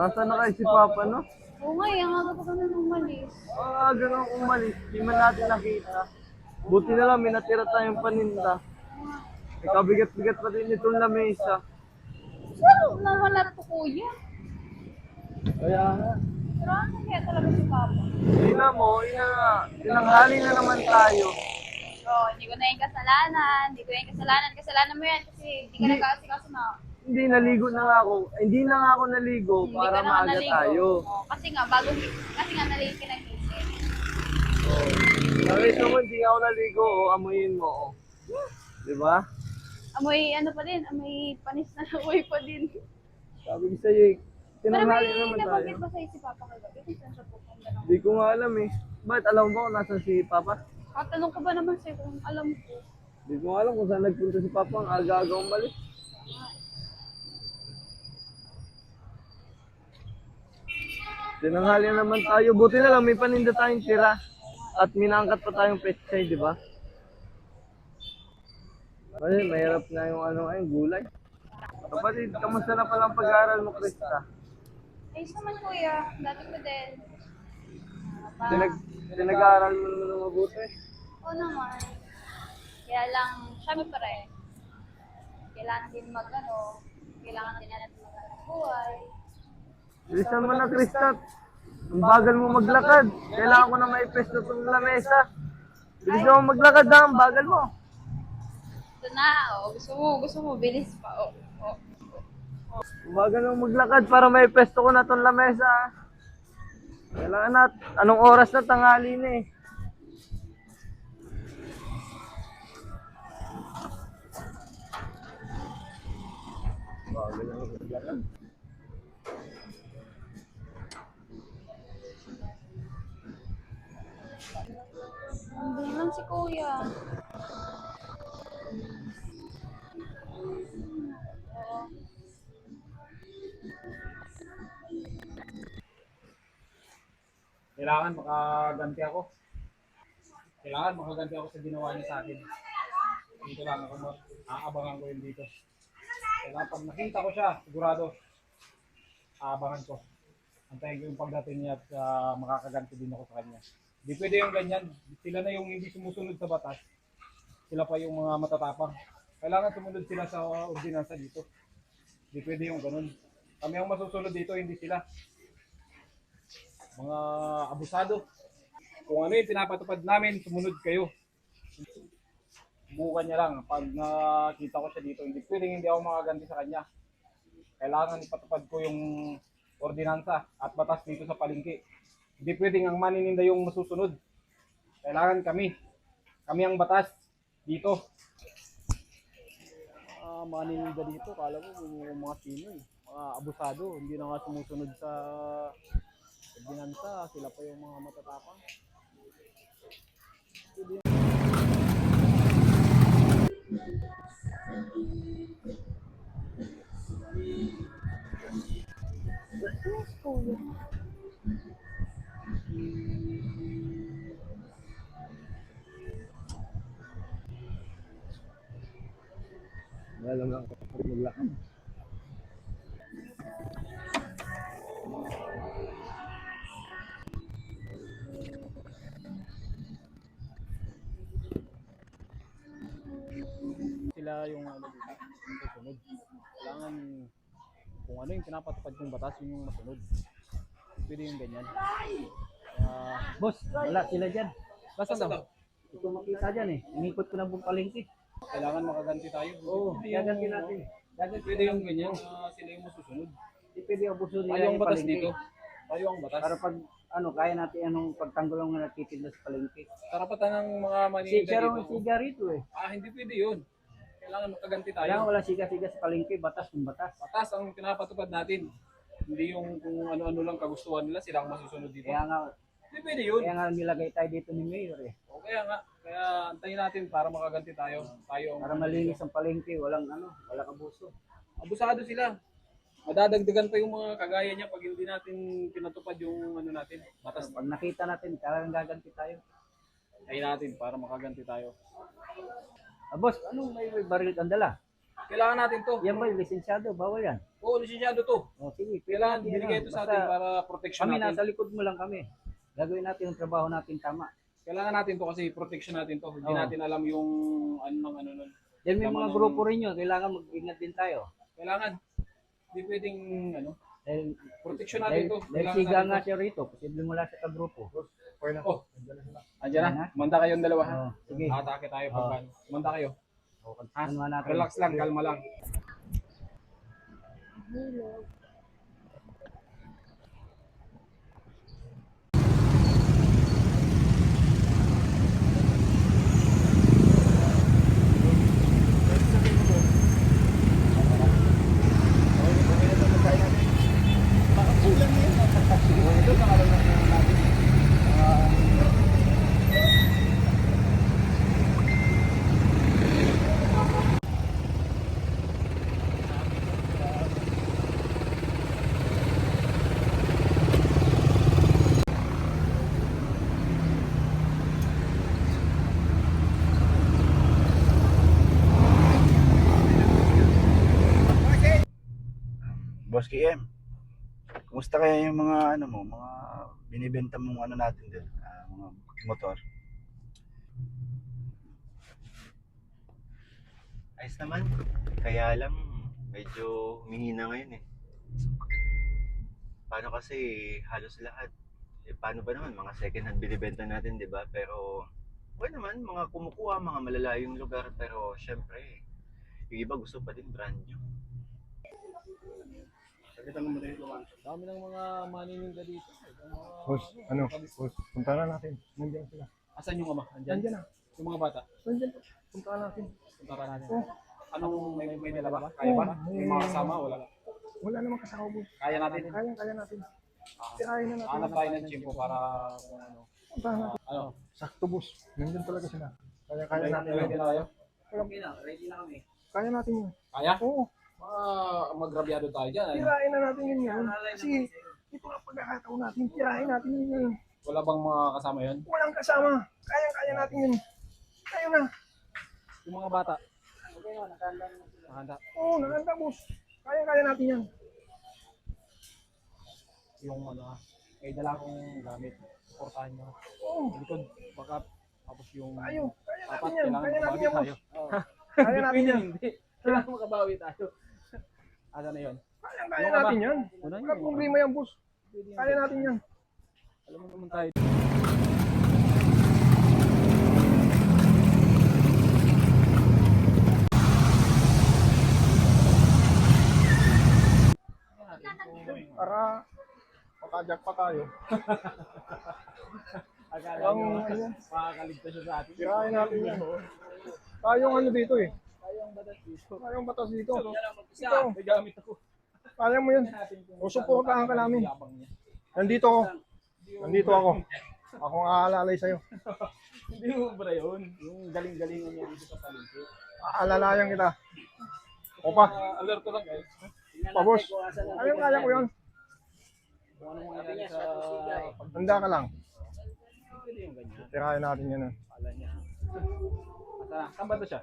Nasaan na kayo si Papa, no? Oo nga, ang aga pa kami umalis. Ganun umalis. Di man natin nakita. Buti na lang, may natira tayong paninda. Ikabigat-bigat pa din itong lamesa. Saan nawala to kuya? Kaya nga. Pero ano kaya talaga si Papa? Ina mo, tinanghali na naman tayo. Oo, hindi ko na yung kasalanan. Hindi ko na yung kasalanan. Kasalanan mo yan kasi hindi ka nag-aasikaso na. Hindi naligo na nga ako. Hindi na nga ako naligo Hindi para ka naman maaga naligo. tayo. Oo, kasi nga naligo ka ng gising. Nakita mo, hindi ako naligo. Amuyin mo. Di ba? Amoy ano pa din, amoy panis na amoy pa din. Sabi ko sa'yo, Pero tinanghali may naman tayo. nabanggit ba sa'yo si Papa kagabi? Kung saan siya pupunta ng... Hindi ko nga alam eh. Bakit alam mo kung nasan si Papa? Katanong ko ba naman sa'yo kung alam ko? Hindi ko nga alam kung saan nagpunta si Papa. Ang aga-aga umalis. Tinanghali naman tayo. Buti na lang may paninda tayong tira. At minangkat pa tayong pechay, di ba? Kasi mahirap na yung gulay. Kapatid, kamusta na palang pag-aaral mo, Krista? Ayos naman kuya, dati ko din. Pinag-aaral mo naman ng mabuti. Oo naman. Kaya lang, syempre, kailangan din kailangan din natin mag-anak buhay. Bilisan mo na, Krista. Ang bagal mo maglakad. Kailangan ko na maipesto itong lamesa. Bilisan mo maglakad ha, ang bagal mo. Ito na, gusto mo, bilis pa. Ang bagal mo maglakad para maipesto ko na itong lamesa. Kailangan na, anong oras na tanghali na eh. Bagal mo maglakad. Hindi lang si kuya. Kailangan makaganti ako. Kailangan makaganti ako sa ginawa niya sa akin. Dito lang ako, aabangan ko yun dito. Kailangan pag nakita ko siya, sigurado, aabangan ko. Antayin ko yung pagdating niya at makakaganti din ako sa kanya. Hindi pwede yung ganyan. Sila na yung hindi sumusunod sa batas. Sila pa yung mga matatapang. Kailangan sumunod sila sa ordinansa dito. Hindi pwede yung ganun. Kami ang masusunod dito, hindi sila. Mga abusado. Kung ano yung pinapatupad namin, sumunod kayo. Bukan niya lang. Pag nakita ko siya dito, hindi pwedeng hindi ako makaganti sa kanya. Kailangan ipatupad ko yung ordinansa at batas dito sa palengke. Hindi pwedeng ang manininda yung masusunod. Kailangan kami. Kami ang batas dito. Manininda dito, kala mo yung mga sino eh. Mga abusado, hindi na nga sumusunod sa ordinansa, sila pa yung mga matatapang. Kuya. Alam lang kapag maglakad. Sila yung susunod. Kailangan kung ano yung pinapatupad yung batas, yun yung masunod. Pwede yung ganyan. Boss, wala sila dyan. Basta daw, Hindi ko makita dyan eh. Inikot ko ng buong palengke. kailangan makaganti tayo. Oo, Pwede yung- gaganti natin. Gaganti Pwede yung ganyan, sila yung masusunod. Hindi pwede abuso nila Tayo ang yung batas palengke. dito. Tayo ang batas. Para pag kaya natin anong pagtanggol ang nagtitinda sa palengke. Karapatan ng mga Si maninda Sharon dito. siga rito eh. Hindi pwede yun. Kailangan makaganti tayo. Kailangan wala siga-siga sa palengke, batas ng batas. Batas ang pinapatupad natin. Hindi yung kung ano-ano lang kagustuhan nila, sila ang masusunod dito. Hindi pwede yun. Kaya nga nilagay tayo dito ni Mayor eh. O kaya nga, kaya antayin natin para makaganti tayo. Tayo ang Para malinis ang palengke, walang walang abuso. abusado sila. Madadagdagan pa yung mga kagaya niya pag hindi natin pinatupad yung ano natin, batas. Pag nakita natin, kailangan gaganti tayo. Antayin natin para makaganti tayo. Boss, anong may baril kang dala? Kailangan natin to. Yan ba yung lisensyado? Bawal yan. Oo, lisensyado to. O sige, Kailangan natin binigay yan. ito sa Basta atin para protection Kami natin. nasa likod mo lang kami. Gagawin natin yung trabaho natin tama. Kailangan natin to kasi protection natin to. Hindi Oo. natin alam yung ano nun. Yan may Tama mga ng- grupo rin yun. Kailangan mag-ingat din tayo. Kailangan. Hindi pwedeng Dahil, protection natin to. dahil Kailangan siga natin nga to. siya rito. Posible mula sa kagrupo. Oh, andyan na. Manda kayong dalawa ha. Oo, sige. Atake tayo pag manda kayo. Ha? Ano natin? Relax lang, kalma lang. Boss KM, kumusta kaya yung mga ano mo, mga binibenta mong ano natin din, mga motor? Ayos naman. Kaya lang, medyo humihina ngayon eh. Paano kasi halos lahat? Paano ba naman? Mga second hand binibenta natin, di ba? Pero, okay naman, mga kumukuha, mga malalayong lugar. Pero, syempre, yung iba gusto pa din brand new. Dami ng mga manininda dito. Boss, boss, punta na natin. Nandiyan sila. Asan yung ama? Andyan? Nandiyan na. Yung mga bata? Nandiyan, punta natin. Punta ka natin. Oh. Anong may dala ba? Kaya ba? Yung mga kasama? Wala. Wala namang kasama, boss. Kaya natin. Kaya natin. Tirahin na natin. Hanap tayo ng chimpo para kung ano. Punta natin. Ano? Sakto, boss. Nandiyan talaga sila. Kaya natin. Ready na tayo? Okay na, ready na kami. Kaya natin yun. Kaya? Oo. Magrabyado tayo dyan. Ano? Tirahin na natin yun yun. Kasi ito ang pagkakataon natin. Tirahin natin yun yun. Wala bang mga kasama yun? Walang kasama. Kaya natin yun. Kaya na. Yung mga bata? Okay na, nakahanda na. Nakahanda. Oo, nakanta, boss. Kaya natin yan. Yung ano, may dala akong gamit. Portahan nyo. Oo. Sa likod, baka tapos yung Kaya natin apat, yan. kailangan Kaya natin mabawi yan, boss. tayo. Kaya natin yan. Hindi. Kailangan makabawi tayo. Asa na yun? Kaya natin yan. Una Wala problema yan, boss. Kaya natin yan. Alam mo naman tayo. Para makajak pa tayo. Akala Ang nyo, ano, makakaligtas siya sa atin. tirahin natin yan. Tayong ano dito eh. Tayong batas dito. Tayong batas dito. Isa, may gamit ako. Kaya mo yan. O, suportahan ka namin. Nandito ako. Nandito ako. Ako ang aalalay sa'yo. Hindi mo ba yun? Yung galing-galingan niya dito sa palengke. Aalalayan kita. Opa, Alerto lang guys. pa boss. Kaya ko yan. Kung anong mangyayari sa Handa ka lang. pwede yung ganyan. Tirahin natin yan. Kala niya. Asa na? Saan ba ito siya?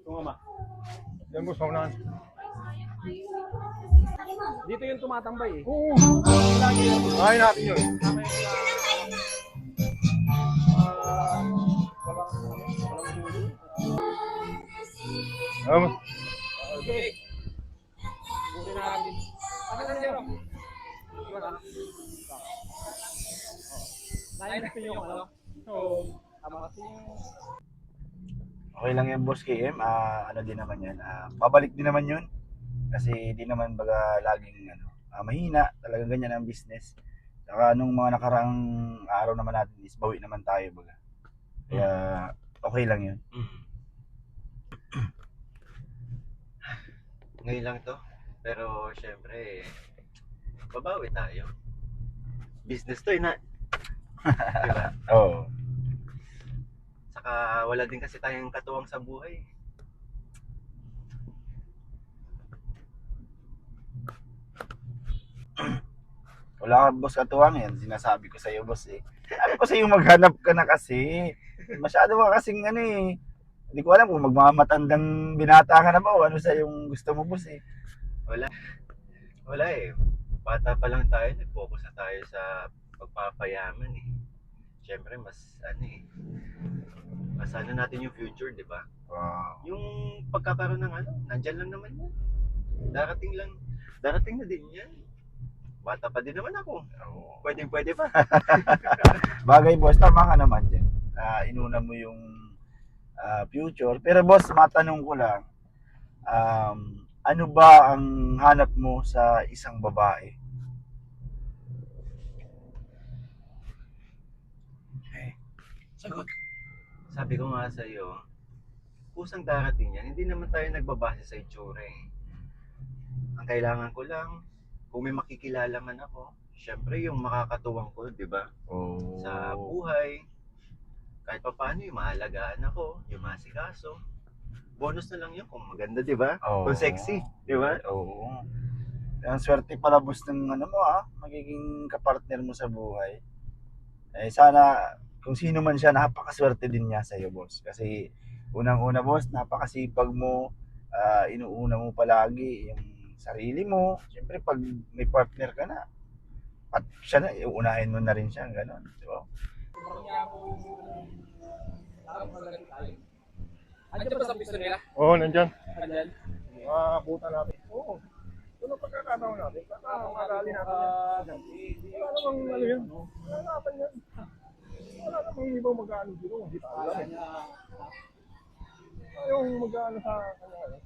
Yung ama. Yan boss, maunahan. Dito yung tumatambay eh. Oo. Lagi yan. Tirahin natin yun. Tama yung walang dulo. Okay. Buti na natin. Asa na zero? Nainipin yung ano? Oo. Tama kasi yung Okay lang yan, Boss KM. Ano din naman yan. Babalik din naman yun. Kasi di naman baga laging mahina. Talagang ganyan ang business. Saka nung mga nakaraang araw naman natin is bawi naman tayo baga. Kaya okay lang yun. Ngayon lang to. Pero, syempre, babawi tayo. Business to na. Diba? Oo. Saka, wala din kasi tayong katuwang sa buhay. Wala ka, boss, katuwang yan. Sinasabi ko sa'yo, boss eh. Sabi ko sa'yo, maghanap ka na kasi. Masyado ka kasing ano eh. Hindi ko alam kung magmamatandang binata ka na ba o ano sa yung gusto mo, boss eh. Wala. Wala eh. Bata pa lang tayo, nag-focus na tayo sa pagpapayaman eh. Siyempre, mas ano eh, mas ano natin yung future, di ba? Wow. Yung pagkakaroon ng ano, nandyan lang naman yan. Darating lang, darating na din yan. Bata pa din naman ako. Pwede pa. Bagay boss, tama ka naman dyan. Inuna mo yung future. Pero boss, matanong ko lang, ano ba ang hanap mo sa isang babae? Sagot. Sabi ko nga sa iyo, kusang darating yan. Hindi naman tayo nagbabase sa itsura eh. Ang kailangan ko lang, kung may makikilala man ako, syempre yung makakatuwang ko, di ba? Oh. Sa buhay, kahit pa paano yung maalagaan ako, yung masikaso. Bonus na lang yun kung maganda, di ba? Oo. Kung sexy, di ba? Oo. Ang swerte pala boss ng ano mo magiging kapartner mo sa buhay. Eh sana kung sino man siya, napakaswerte din niya sa iyo boss. Kasi unang-una boss, napakasipag mo, inuuna mo palagi yung sarili mo. Siyempre pag may partner ka na, at siya na, uunahin mo na rin siya, gano'n, di ba? Andiyan ba sa pisto nila? Oo, nandyan. Andiyan? Buta natin. Oo. Ano pagkakataon natin? Magali natin yan. Wala namang ano yan. Wala naman yan. Wala namang ibang mag-ano dito. Hindi tayo alam eh. Yung mag-ano sa kanya.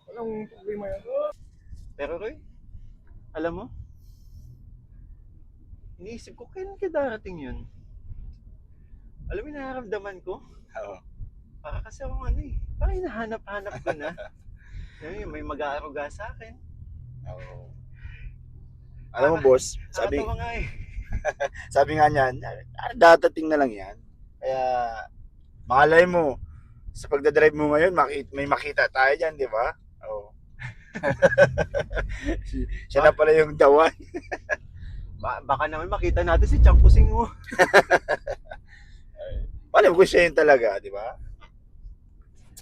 Walang problema yan. Pero Roy, alam mo, iniisip ko, kailan ka darating yun? Alam mo, nararamdaman ko, Oo. para kasi akong ano eh, parang hinahanap-hanap ko na. May mag-aaruga sa akin. Oo. Alam mo boss, sabi Nakakatawa nga eh. sabi nga niyan, dadating na lang yan. Kaya malay mo, sa pagdadrive mo ngayon, may makita tayo dyan, di ba? Oo. Siya na pala yung dawan. Baka naman makita natin si Chang Pusing mo. Alam ko siya yun talaga, di ba?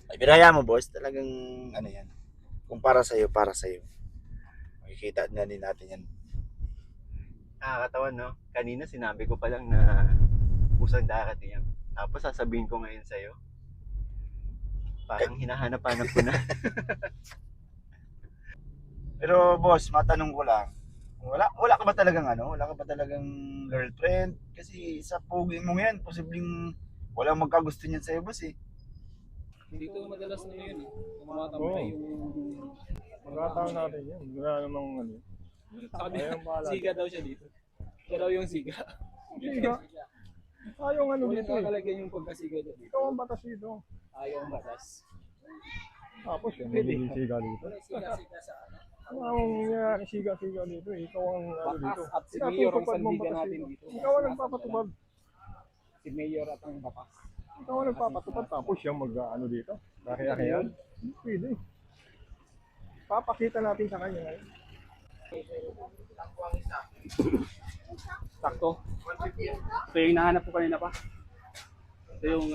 Ay, biraya mo boss, talagang ano yan. Kung para sa'yo, para sa'yo. Makikita na din natin yan. Nakakatawa no? Kanina sinabi ko pa lang na kusang darating yan. Tapos sasabihin ko ngayon sa'yo. Parang hinahanap-hanap ko na. Pero boss, matanong ko lang. Wala ka ba talagang wala ka ba talagang girlfriend? Kasi sa pogi mo ngayon, posibleng walang magkagusto niyan sa'yo boss eh. Dito madalas na yun eh. Oo. Tumatambay yung... Pagkakataon natin yan. Wala namang ano. Sabi Ayaw bahala. siga daw siya dito. Siya daw yung siga. Siga. Ayaw ano Kung dito eh. nakakalagyan yung pagkasiga niya dito. Ikaw ang batas dito. Ayaw ang batas. Tapos yan, magiging siga dito. Siga sa ano. Ano ang nangyayari siga-siga dito eh. Ikaw ang ano dito. Batas at si Mayor ang Pinatutupad mo ang sandigan batas natin dito. dito. Ikaw ang nagpapatupad. Si Mayor at ang batas. Ikaw ang nagpapatupad tapos siya mag-ano dito. Kaya-kaya. Pwede. Papakita natin sa kanya ngayon. Sakto. Ito yung hinahanap ko kanina pa. Ito yung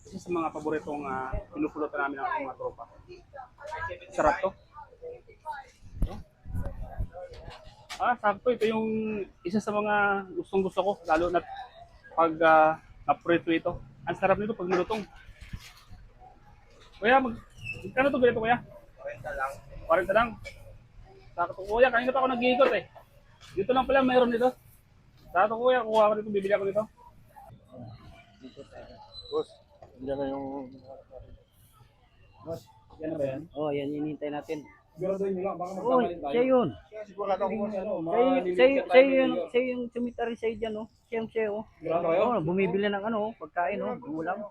isa sa mga paboritong pinupulutan namin ng mga tropa. Sarap to. Sakto. Ito yung isa sa mga gustong gusto ko. Lalo na pag naprito ito. Ang sarap nito pag nilutong. Kuya, magkano to ganito kuya? 40 lang. 40 lang. Sakto kuya, kanina pa ako nag-iikot eh. Dito lang pala mayroon dito. Sakto kuya, kuha ko dito, bibili ako dito. Boss, yan na yung... Boss, yan na ba yan? Oh, yan hinihintay natin. Siguraduhin nyo lang, baka Oh, magkamalin tayo. siya yun. Sigurado ako ano, Siya yung tumitari sa'yo dyan, oh. Siya, oh. Sigurado kayo? Oh, bumibili ng pagkain, gulang.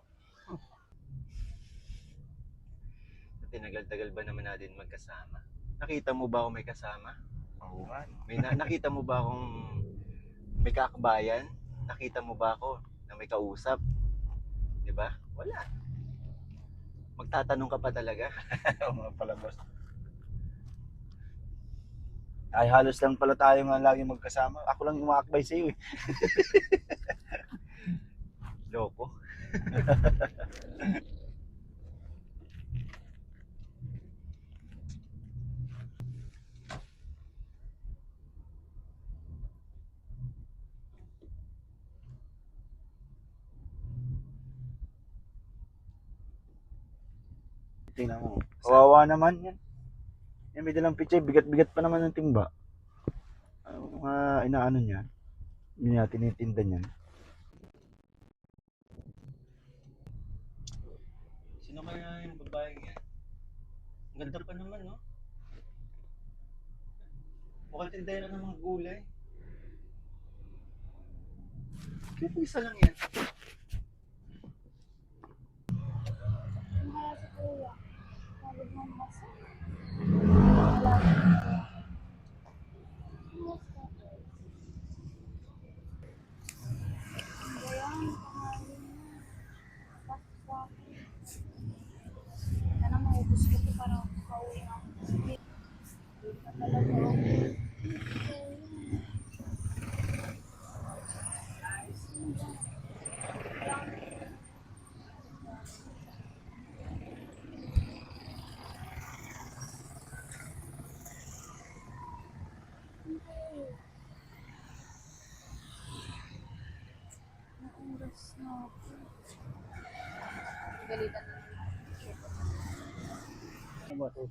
Tinagal-tagal ba naman natin magkasama? Nakita mo ba ako may kasama? Oo nga. Nakita mo ba akong may kakabayan? Nakita mo ba ako na may kausap? 'Di ba? Wala. Magtatanong ka pa talaga. Oo nga pala boss. Ay halos lang pala tayo nga lagi magkasama. Ako lang umaakbay sa iyo eh. Loko. Tingnan mo. Kawawa naman yan. Yan, may dalang pichay. Bigat-bigat pa naman ng timba. Ano mga inaano niya? Hindi niya tinitinda niyan. Sino kaya yung babae yan? Ang ganda pa naman, no? Mukhang tindera ng mga gulay. Kaya isa lang yan. Kaya si Kuya. Pagod mo masa. Sana maubos ko ito para makauwi na ako. Sige. Talaga ako. Naoras na ako. Galitan na. Yan na po.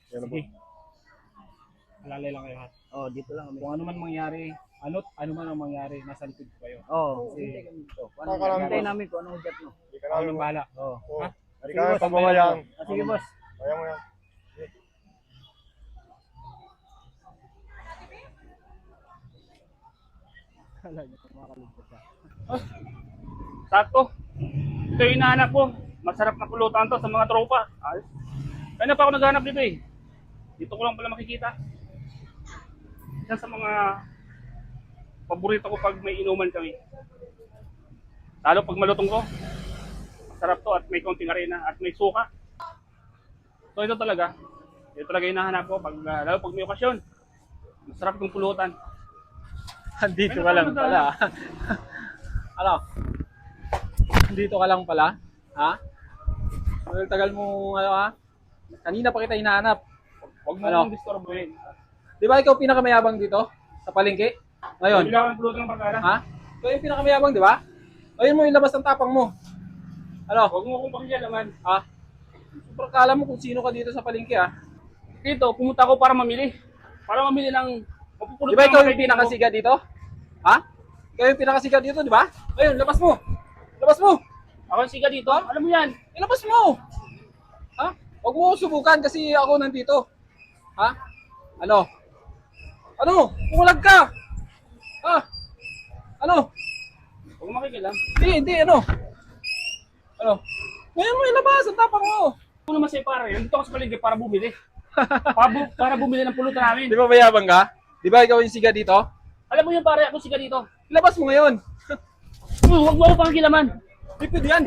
Sige. Alalay lang kayo ha. Oh, dito lang kami. Kung ano man mangyari, ano man ang mangyari, nasa likod ko kayo. Oh, Kasi, hintay kami dito. Saan ka namin, Hintay boss? namin kung anong ugat mo. Hindi ka ako namin. nang bahala. Oh. Oo. Ha? Hindi ka namin pagmamayang. Sige, boss. Kaya mo yan. Sakto. Ito yung hinahanap ko. Masarap na pulutan to sa mga tropa. Ayos. Kaya pa ako naghanap dito eh. Dito ko lang pala makikita. Yan sa mga paborito ko pag may inuman kami. Lalo pag malutong ko. Masarap to at may konting arena at may suka. So ito talaga. Ito talaga yung hinahanap ko pag, lalo pag may okasyon. Masarap itong pulutan. Andito ka lang pala. Ano? Andito ka lang pala? Ha? Tagal mo, ano ha? Kanina pa kita hinahanap. Huwag mo Ano? akong disturbuhin. Di ba ikaw pinakamayabang dito? Sa palengke? Ngayon? Bili ako ng pulutan ng pagkala. Ha? Ikaw yung pinakamayabang, di ba? Ngayon mo yung labas ng tapang mo. Ano? Huwag mo akong pakialaman. Ha? Super kala mo kung sino ka dito sa palengke, ha? Dito, pumunta ako para mamili. Para mamili ng mapupulot Di ba ikaw ng yung kaibigan ko. pinakasiga dito? Ha? Ikaw yung pinakasiga dito, di ba? Ngayon, labas mo! Labas mo! Ako ang siga dito? Alam mo yan. Ilabas mo! Ha? Huwag mo ako subukan kasi ako nandito. Ha? Ano? Ano? Umulag ka! Ha? Ano? Huwag makikilam. Hindi, ano? Ano? Ngayon mo ilabas ang tapang mo! Ako naman sa'yo pare, nandito ako sa paligid para bumili. Para bumili ng pulutan namin. Di ba mayabang ka? Di ba ikaw yung siga dito? Alam mo yun pare, ako siga dito. Ilabas mo ngayon! Huwag mo ako pakikilaman. Di pwede yan!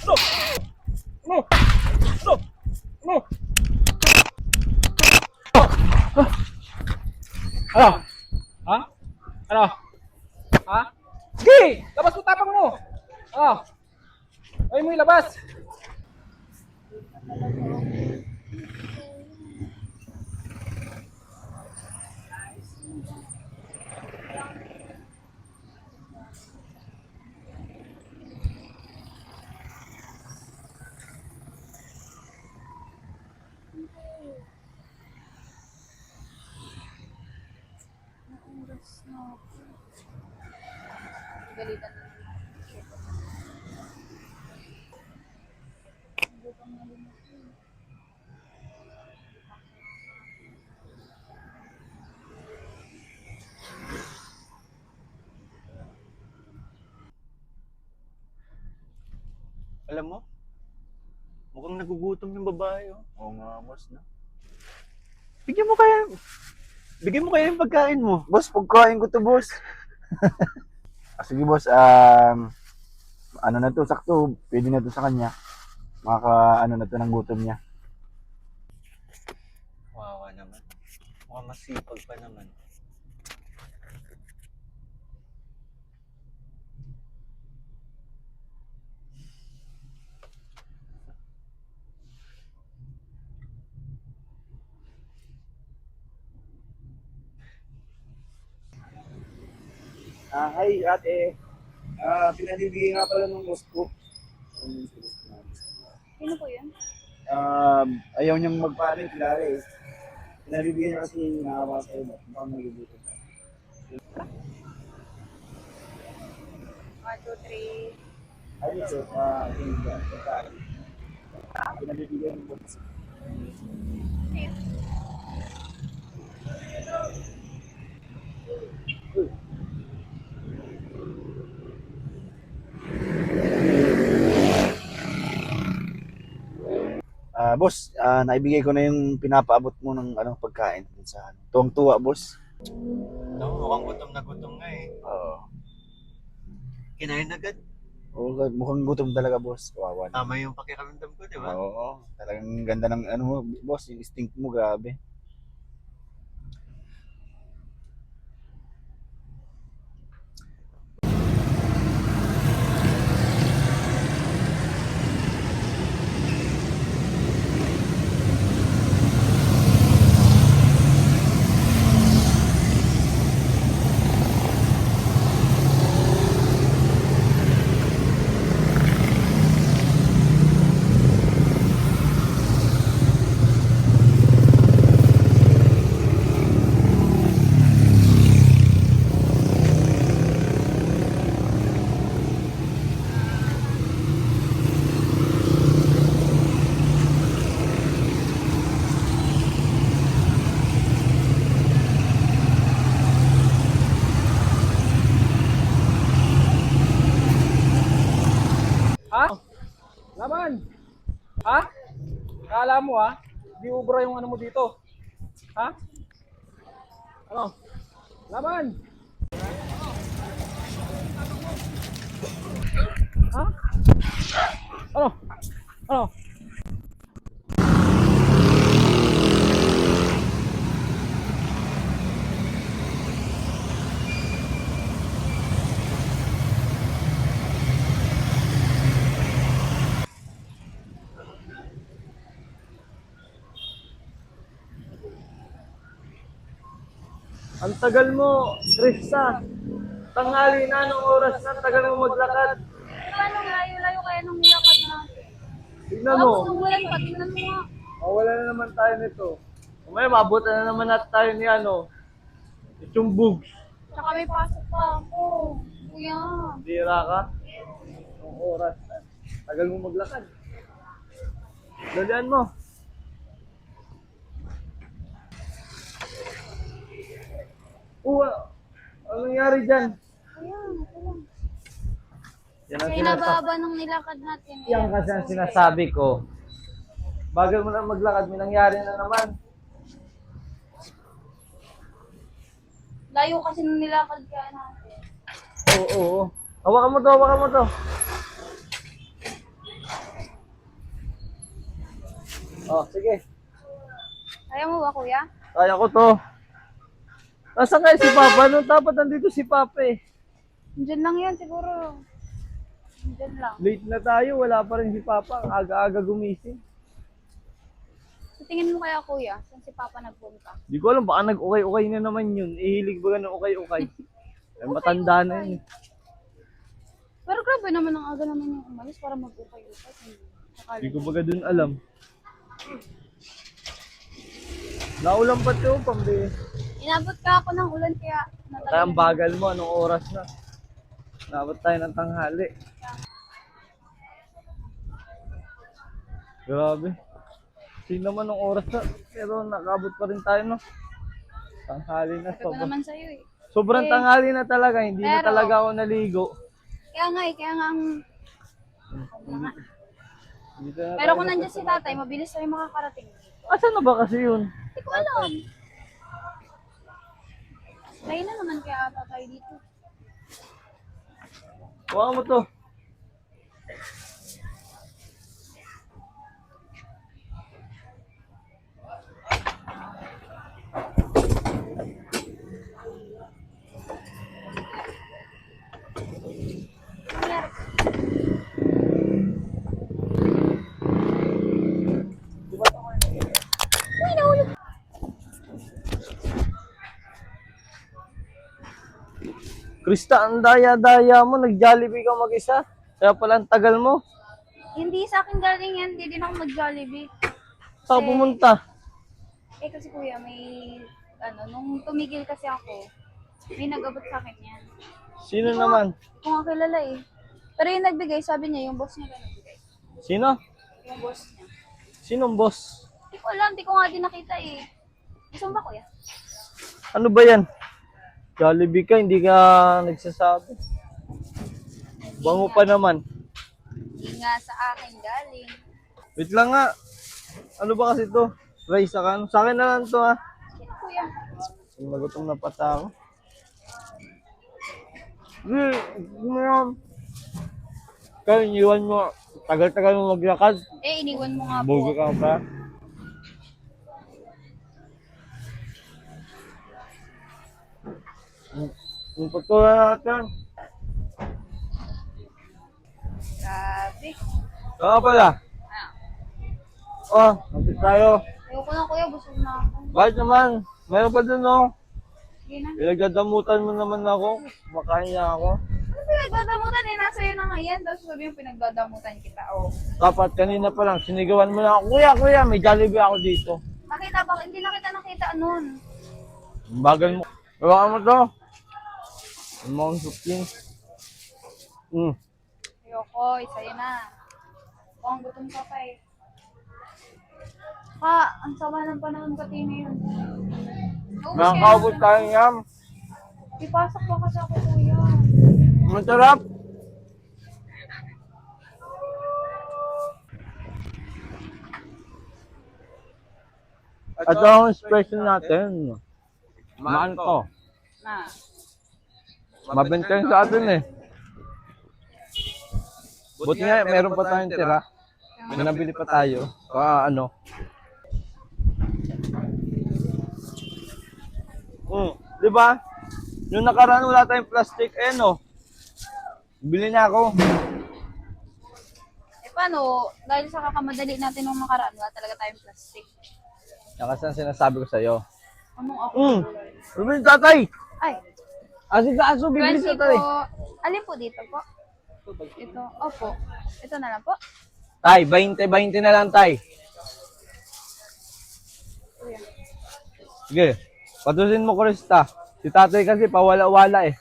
Ano? Ano? Ano? Ano? Ano? Ha? Ano? Ha? Sige! Labas mo tapang mo! Ano? Ay mo ilabas! Naoras na ako. Galitan na. Alam mo, mukhang nagugutom yung babae, oh. Oo nga, boss, no? Bigyan mo kaya yung pagkain mo. Boss, pagkain ko to, boss. Sige, boss. Ano na to, sakto. Pwede na to sa kanya. Ano na to ng gutom niya. Wawa naman. Mukhang masipag pa naman. Hi, ate. Pinalibigay nga pala ng boss ko. Sino po yun? Ayaw niyang magpaano yung kilala eh. Pinabibigyan niya kasi nakawa sa iyo. Mukhang magugutom. 1, 2, 3. Ayun, so, pinabibigyan mo. Boss, naibigay ko na yung pinapaabot mo ng pagkain dun sa tuwang-tuwa, boss. No, mukhang gutom na gutom nga eh. Oo. Kinain agad. Oo, mukhang gutom talaga, boss. Kawawa na. Tama yung pakiramdam ko, di ba? Oo, talagang ganda ng mo, boss, yung instinct mo, grabe. Ha? Laban! Ha? Kala mo ha? Di ubra yung ano mo dito. Ha? Ano? Laban! Ha? Ano? Ano? Ang tagal mo, Krista. Tanghali na, anong oras na, tagal mo maglakad. Anong layo-layo kaya nung nilakad natin? Tignan mo. Tapos umulan pa, tingnan mo nga. Mawala na naman tayo nito. Umay, mabutan na naman natin tayo ni itong bugs. Tsaka may pasok pa ako. Kuya. Bira ka. Anong oras na. Tagal mo maglakad. Dalian mo. Ano nangyari dyan? Kuya, ito lang. Yan ang Kaya sinasabi. nababa nung nilakad natin. Yan kasi ang sinasabi ko. Bagal mo na maglakad, may nangyari na naman. Layo kasi nung nilakad kaya natin. Oo. Hawakan mo to, hawakan mo to. Oh, sige. Kaya mo ba, kuya? Kaya ko to. Nasaan kaya si Papa? Nung dapat nandito si Papa eh. Diyan lang yan siguro. Diyan lang. Late na tayo, wala pa rin si Papa. Ang aga-aga gumising. So, tingin mo kaya, kuya, saan si Papa nagpunta? Di ko alam, baka nag-ukay-ukay na naman yun. Ihilig ba ng ukay-ukay? Ay, matanda na yun. Pero grabe naman ang aga naman yung umalis para mag-ukay-ukay. Di ko baga dun alam. Naulan pa ito, pambi. Inabot ka ako ng ulan kaya Kaya ang bagal mo, anong oras na? Nabot tayo ng tanghali. Grabe. Sino naman ng oras na, pero nakabot pa rin tayo, no? Tanghali na, Sabi ko naman sa'yo eh. sobrang tanghali na talaga, hindi na Pero- talaga ako naligo. Kaya nga ang... Hindi na Pero tayo kung nandiyan si tatay, mabilis tayo makakarating. Asan na ba kasi yun? Hindi ko alam. Layo na naman kaya ata tayo dito. Kuha mo to. Krista, ang daya-daya mo. Nag-Jollibee ka mag-isa. Kaya pala ang tagal mo. Hindi sa akin galing yan. Hindi din ako mag-Jollibee. Saan ka pumunta? Eh kasi kuya, nung tumigil kasi ako, may nag-abot sa akin yan. Sino naman? Hindi ko nga kilala eh. Pero yung nagbigay, sabi niya, yung boss niya na nagbigay. Sino? Yung boss niya. Sinong boss? Hindi ko alam, hindi ko nga din nakita eh. Gusto mo ba kuya? Ano ba yan? Jollibee ka, hindi ka nagsasabi. Bango pa naman. Hindi nga sa akin galing. Wait lang nga. Ano ba kasi to? Rice ka? Sa akin na lang to ha. Sino kuya? Magutom na pata ako. Kaya iniwan mo. Tagal-tagal mo maglakad. Eh, iniwan mo nga po. Bogo ka pa. Yung pagtula natin. Grabe. Oo pala. Oh, napit tayo. Ayoko na kuya, busog na ako. Bakit naman? Meron pa dun oh. Sige na. Pinagdadamutan mo naman ako. Makain niya ako. Ano pinagdadamutan eh? Nasa iyo na nga yan. Tapos sabi yung pinagdadamutan kita. Oh. Dapat kanina pa lang, sinigawan mo na ako. Kuya, may Jollibee ako dito. Nakita ba? Hindi na kita nakita nun. Bagal mo. Gawa mo to. Ang mga sukin. Ayoko, isa yun na. Ako ang gutom ka pa eh. Ang sama ng panahon pati ngayon. Nakakaubos tayo yan. Ipasok ba kasi ako kuya? Masarap. At ang special natin. Maan to. Na. Mabenta yun sa atin eh. Buti nga, meron pa tayong tira. May nabili pa tayo. Ano. Di ba? Yung nakaraan wala tayong plastic, no. Bili na ako. Eh paano? Dahil sa kakamadali natin nung nakaraan, wala talaga tayong plastic. Yan kasi sinasabi ko sa'yo. Anong ako? Bibili tatay! Ay, Asi ka aso, bibili 20 tatay. po. Alin po dito po? Ito. Opo. Ito na lang po. Tay, 20 na lang tay. Kuya. Sige, patusin mo Krista. Si tatay kasi pawala-wala eh.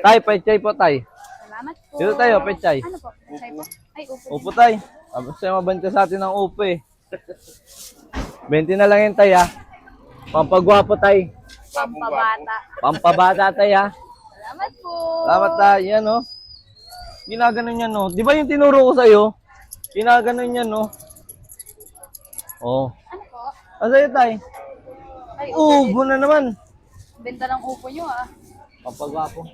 Tay, pechay po tay. Salamat po. Dito tayo, pechay. Ano po? Pechay po? Ay, upo. Upo tay. Tapos tayo mabanta sa atin ng upo eh. 20 na lang yun tay ha. Pampagwapo tay. Pampabata. Pampabata tay ha. Salamat po. Salamat tay. Yan oh. Ginaganon yan oh. Di ba yung tinuro ko sa'yo? Ginaganon yan oh. Oh. Ano po? Ano sa'yo tay? Ay, upo. Ubo na naman. Benta ng upo nyo ah. Pampagwapo.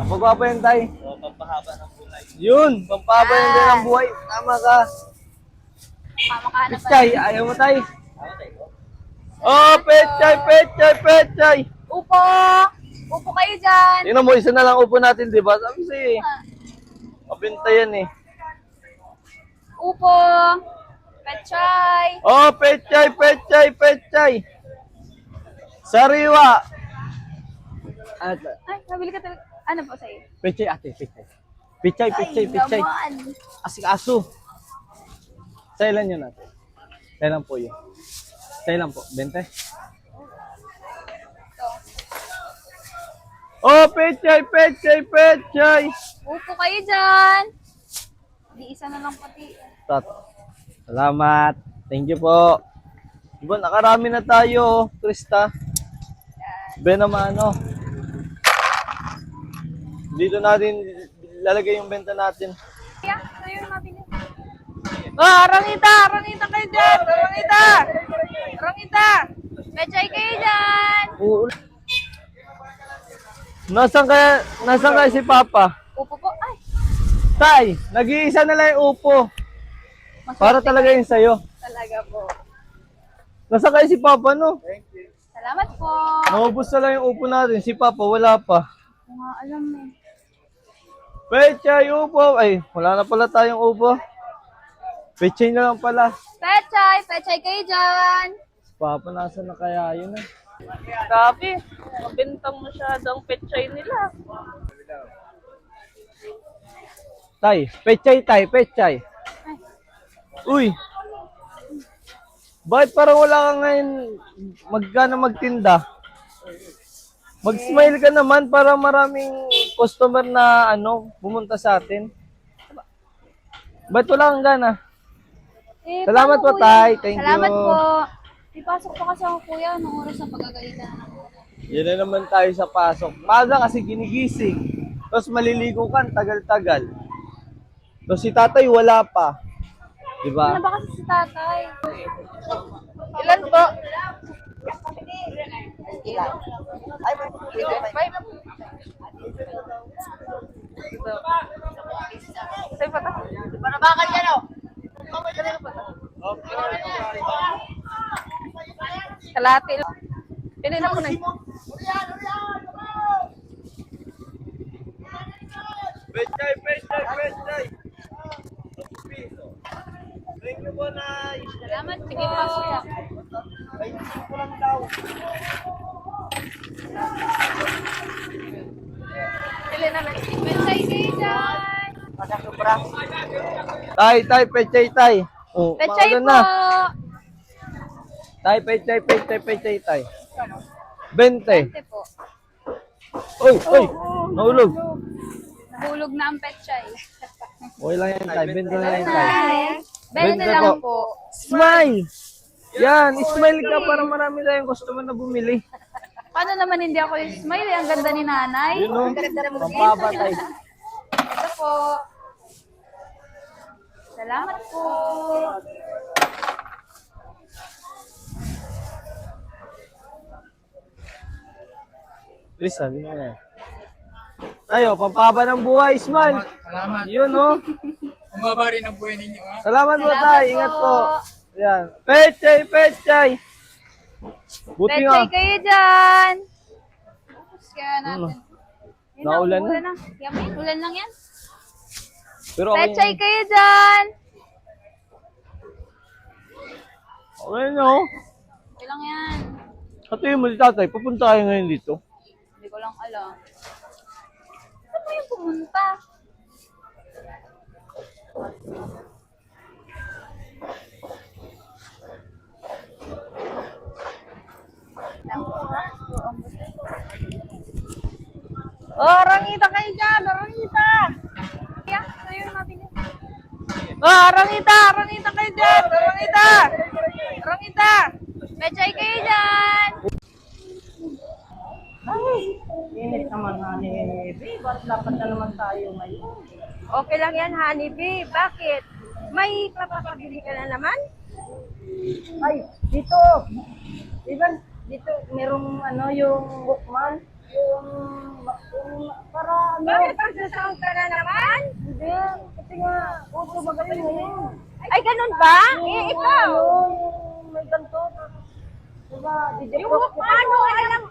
Pampagwapo yan tay. Pampahaba ng buhay. Yun. Pampahaba yung din ng buhay. Tama ka. Makahanap pa. Pechay. Ayaw mo tay. Oh, pechay. Upo! Upo kayo dyan! Tingnan mo, isa na lang upo natin, di ba? Sabi sa'yo eh. Mabenta yan eh. Upo! Pechay! Oh, pechay. Sariwa. At, Ay, nabili ka talaga. Ano po sa'yo? pechay ate, pechay. Pechay. Naman! Asik-aso. Sa ilan yun ate? Sa ilan po yun? Sa ilan po? 20? Ito. Oh, pechay. Upo kayo dyan! Di isa na lang pati. Salamat. Thank you po. Diba, nakarami na tayo, Krista. Ben naman, ano. Dito natin lalagay yung benta natin. Kaya, sa'yo yung mabili. Rangita kayo dyan! Rangita! Pechay kayo dyan! Nasaan kaya si Papa? Upo po. Ay! Tay, nag-iisa na lang yung upo. Para talaga yun sa'yo. Talaga po. Nasaan kaya si Papa, no? Salamat po. Naubos na lang yung upo natin. Si Papa, wala pa. Kung nga alam eh. Pechay, upo. Ay, wala na pala tayong upo. Pechay na lang pala. Pechay! Pechay kayo dyan! Papa, nasa na kaya yun eh? Grabe, mabentang masyadong pechay nila. Tay, pechay tay, pechay. Uy. Bakit parang wala ka ngayon magtinda? Mag-smile ka naman para maraming customer na pumunta sa atin. Ba't wala kang gana? Salamat po, paano, kuya? tay. Thank Salamat you. po. Ipasok po kasi ako, kuya, nung oras na pagagalitan na ako. Yan na naman tayo sa pasok. Maga kasi ginigising. Tapos maliligo ka, tagal-tagal. Tapos si tatay wala pa. Diba? Ano ba kasi si tatay? Ilan po? Sa'yo pa to? Panabakan yan o! Kalahati lang. Pinin ako na. Pechay, pechay, pechay. Thank you po, Nay. Salamat po. Sige pa, kuya. Ay, ko lang daw. Pili namin. Pechay kayo dyan. Tay, pechay, tay. Oh, Pechay maaga po. na. Tay, pechay, tay. 20. 20 po. Uy, nahulog. Nahulog na ang pechay. Okay lang yan, tay. 20 na yan, tay. Nice. 20 20 lang po. po. Smile! Yan, smile ka para marami tayong customer na bumili. Paano naman hindi ako yung smile? Ang ganda ni nanay. Yun o, pampabatay. Ito po. Salamat po. Please, sabi mo yan. Ayo, pampaba ng buhay, smile. Salamat. Yun o. Umaba rin ang buhay ninyo, ha? Salamat po, Salamat tay. po. Ingat po. Yan. Pechay. Buti nga. Pechay kayo dyan. Tapos kaya natin. Yun na, Naulan na. umulan na. Yamin, ulan lang yan. Pero okay Pechay na. kayo dyan. Okay na o. Okay lang yan. Katuloy mo si tatay, pupunta kayo ngayon dito. Hindi ko lang alam. Saan mo yung pumunta? Oh, Rangita kayo dyan! Rangita! Kaya, sa'yo yung mabili. Oh, Rangita! Rangita kayo dyan! Rangita! Rangita! Pechay kayo dyan. Init naman na ni Babe. Ba't dapat na naman tayo ngayon? Okay lang yan, Honeybee. Bakit? May papapabili ka na naman? Ay, dito! Even, dito, merong yung bookman. Yung para Bakit pagsasound ka na naman? Hindi, kasi nga, uso magaling ngayon. Ay, ganun ba? Eh, ikaw! Yung may ganito. Diba, DJ Yung ano, alam...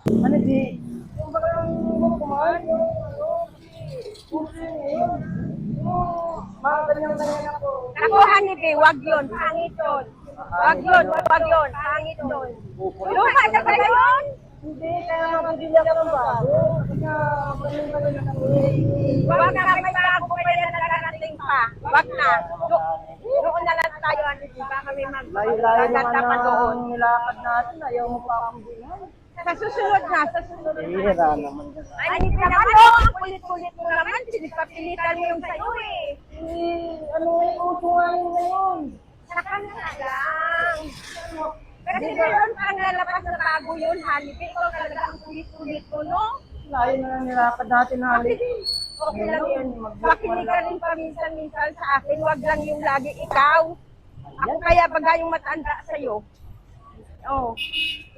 Ano di? Yung bagang bookman, yung uso yun. Mga ganyan ako. Ako, Honeybee, wag yun. Pangit yun. Wag yun, pangit yun. Luma na ba yun? Hindi, kaya mabibili ako ng bago. Kaya magaling ako. Wag na, may bago pa yan na darating pa. Wag na. Doon na lang tayo, Honeybee. Baka may Layo-layo naman magkakanta pa doon. ang nilakad natin. Ayaw mo pa akong bilang. Sa susunod na, sa susunod na. Hira naman. Ay, hindi naman, oh, ang kulit-kulit mo naman. Sinipapilitan mo yung sa'yo eh. Ano yung uso nga yun ngayon? Saka na lang. Kasi meron pang lalabas na bago yun, Honeybee. Ikaw talaga ang kulit-kulit mo, no? Layo na lang nilakad natin halit. Okay lang yun. Makinig ka rin paminsan-minsan sa akin. Wag lang yung lagi ikaw. Ako kaya baga yung matanda sa'yo. Oh.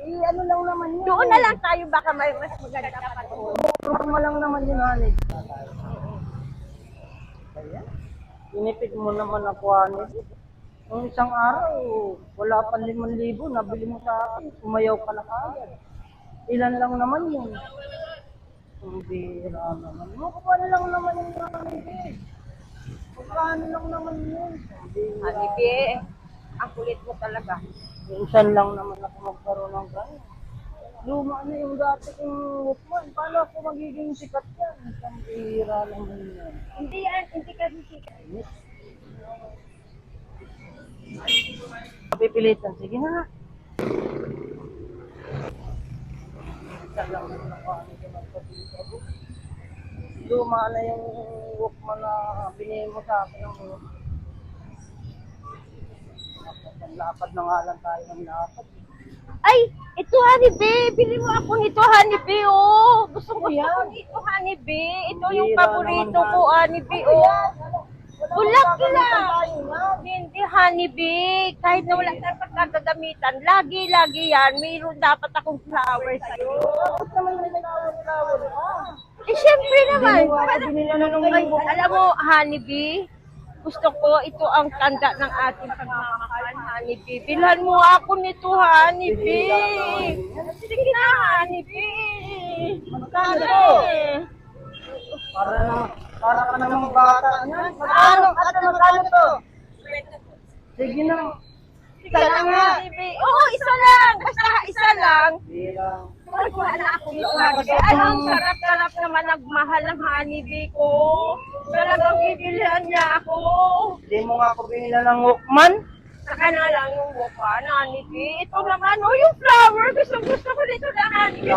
Ano lang naman yun. Doon na lang tayo, baka may mas maganda pa doon. Programa lang naman yun halit. Inipid mo naman ako halit. Nung isang araw, wala pa 5,000, nabili mo sa akin, sumayaw ka na kagad. Ilan lang naman yun. Hindi naman. Magkano lang naman yun namin. Magkano lang naman yun. Honeybee, ang kulit mo talaga. Minsan lang naman ako magkaroon ng gano'n. Luma na yung dati kong Walkman. Paano ako magiging sikat yan? Isang bihira lang yan. Hindi kasi sikat. Pipilitan. Sige na. Isa lang naman ako. Luma na yung Walkman na binigay mo sa akin. Lapad na nga lang tayo ng lapad. Ay, ito Honeybee. Bili mo ako nito Honeybee, oh. Gusto ko nito Honeybee. Ito yung Bira paborito naman, ko Honeybee, oh. Bulak lang. Hindi Honeybee. Kahit na wala tayong pagkagagamitan, lagi yan. Mayroon dapat akong flower sa'yo. Bakit naman may flower ka? Eh, syempre naman. Binili na nung Ay, alam mo, Honeybee, gusto ko ito ang tanda ng ating pagmamahal, Honeybee. Bilhan mo ako nito, Honeybee. Sige na, Honeybee. Magkano? Para ka namang bata niyan. Magkano to? Sige na. Isa lang, Honeybee. Oo, isa lang. Basta isa lang. Bilang. Wala ako nito, Honeybee. Anong sarap-sarap naman nagmahal ng Honeybee ko. Talagang bibilihan niya ako. Hindi mo nga ako binila ng Walkman. Saka na lang yung buka, Honeybee. Ito naman, oh, yung flower. Gusto ko dito na, Honeybee.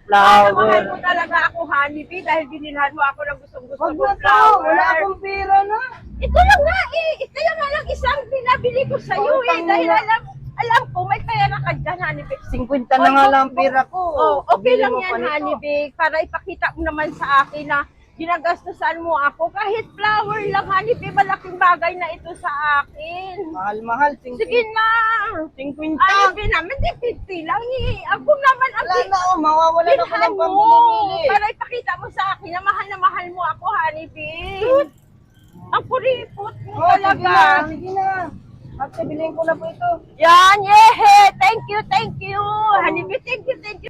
Flower. Mahal mo talaga ako, Honeybee, dahil binilhan mo ako ng gusto Wag ko na to. flower. Wala akong pera na. Ito lang nga eh. Ito yung lang isang binabili ko sa'yo eh. Dahil alam ko, may pera ka dyan, Honeybee. 50 na nga lang pera ko. Oh, okay Pabili lang mo yan, pa nito. Honeybee. Para ipakita mo naman sa akin na ginagastusan mo ako. Kahit flower lang, Honeybee, malaking bagay na ito sa akin. Mahal-mahal. Sige na. 50. Honeybee naman, di 50 lang eh. Ako naman ang Wala na mawawala na ko ng pambili-bili. para ipakita mo sa akin na mahal mo ako, Honeybee. Ang kuripot mo Oh, sige talaga. na. Sige na. At bilhin ko na po ito. Yan, yeah. Thank you. Honeybee, thank you.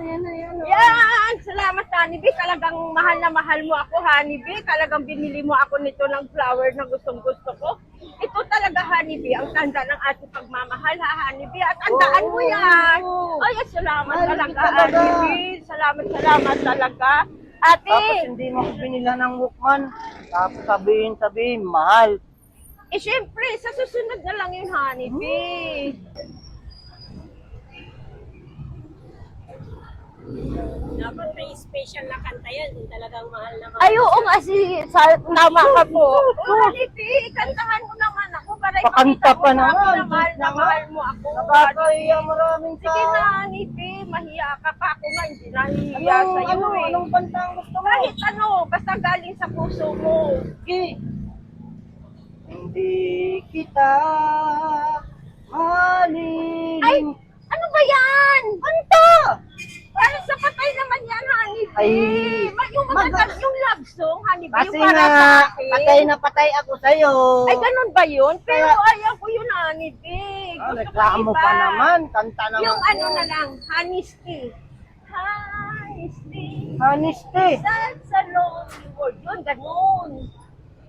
Yan na yan. Yan, salamat Honeybee. Talagang mahal na mahal mo ako, Honeybee. Talagang binili mo ako nito ng flower na gustong-gusto ko. Ito talaga, Honeybee, ang tanda ng ating pagmamahal, ha, Honeybee. At tandaan mo yan. Ay, salamat talaga, Honeybee. Salamat talaga. Ate, Tapos hindi mo ko binila ng Walkman. Tapos sabihin, mahal. syempre, sa susunod na lang yun, Honeybee. Dapat may special na kanta yan, yung talagang mahal na mahal. Ay, oo nga, tama ka po. Honeybee, kantahan mo naman ako para Pakanta ipakita mo pa sa akin naman. na mahal mo ako. Nakakaya maraming Sige tao. na, Honeybee, mahiya ka pa ako nga, hindi nahihiya sa'yo eh. Anong kanta ang gusto mo? Kahit ano, basta galing sa puso mo. Sige. Hindi kita mahalin. Ay, ano ba yan? Kanta! Para sa patay naman yan, Honeybee. Ay, Yung yung love song, Honeybee, kasi yung para nga, sa akin. patay ako sa'yo. Ay, ganun ba yun? Pero Kaya- ayaw ko yun, Honeybee. Ah, Gusto ko reklamo iba. pa naman. Kanta naman. Yung ano na lang, honesty. Honesty. Honesty. That's a lonely word. Yun, ganun.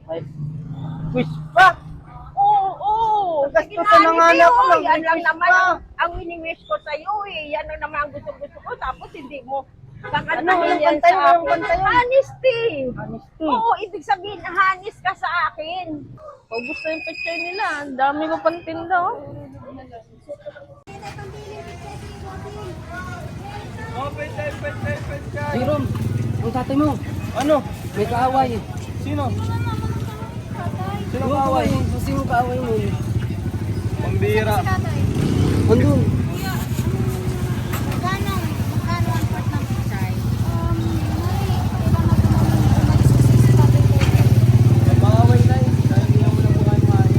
Ay, wish pa. Oo. Sige na, Gastusan na nga Honeybee, na ako, oh. Yan lang mag-wish naman pa. ang wini-wish ko sa'yo eh. Yan lang naman ang gusto-gusto ko. Tapos hindi mo kakantahin Anong yan kanta yun? sa Anong akin. kanta yun? Honesty. Honesty. Oo, ibig sabihin, honest ka sa akin. Pag gusto yung picture nila, ang dami ko pang tinda. Oh. Jerome, ang tatay mo. Ano? May kaaway. Sino? Sino Yung kaaway? Sino kaaway mo? Pambira. Andun. Kaaway na eh. Dahil hindi ako nabuhay maaari.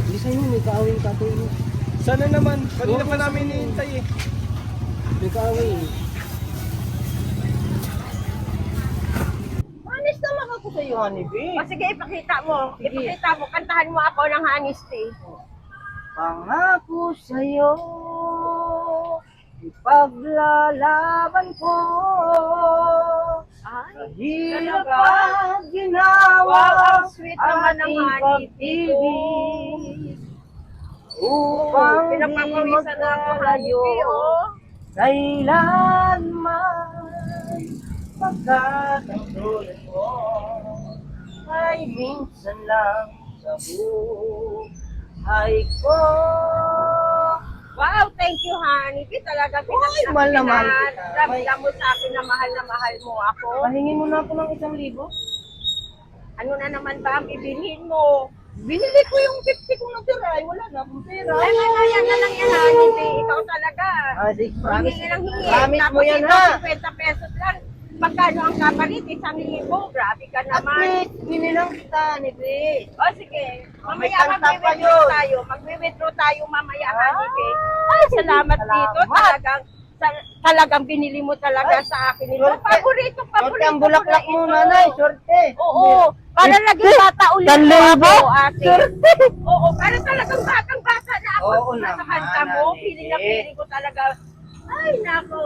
Hindi sa'yo, may kaaway yung tatay mo. Sana naman. Kanina pa namin hinihintay eh. May kaaway. Honest naman ako sa'yo. Honeybee. O sige, ipakita mo. Ipakita mo. Kantahan mo ako ng honesty. Pangako sa'yo, ipaglalaban ko. Ay, Hirap talaga? at ginawa Wow, ang sweet naman ng ating honeybee ko. pag-ibig. upang di Pinapapawisan na ako, maglayo. Honeybee, oh. Kailanman pagkat ang tulad mo ay minsan lang sa buhay ko. Wow, thank you, Honeybee. Talaga mahal na mahal kita. ramdam mo sa akin na mahal mo ako. Pahingi mo na ako ng 1,000. Ano na naman ba ang bibilhin mo? Binili ko yung 50 kong natira, ay wala na akong pera. Ay, yan na lang yan, Honeybee. Ikaw talaga. Sige, promise. Hingi lang hingi. Promise mo Tapos yan, ito, ha? 50 pesos lang. Magkano ang kapalit? 1,000. Grabe ka At naman. least, binilang kita, Nibri. O sige, May mamaya kanta pa magwi-withdraw yun. tayo. Magwi-withdraw tayo mamaya, Honeybee. Ay, salamat dito. Talagang binili mo talaga sa akin ito. Sorte. Paborito Sorte ang ko bulaklak na mo, ito. nanay. Sorte. Oo. Para naging bata ulit Tanlibo? ako, ate. Sorte. Oo, para talagang batang-bata na ako. Oo Sa naman, kanta mo, ate. feeling na feeling ko talaga. Ay, nako.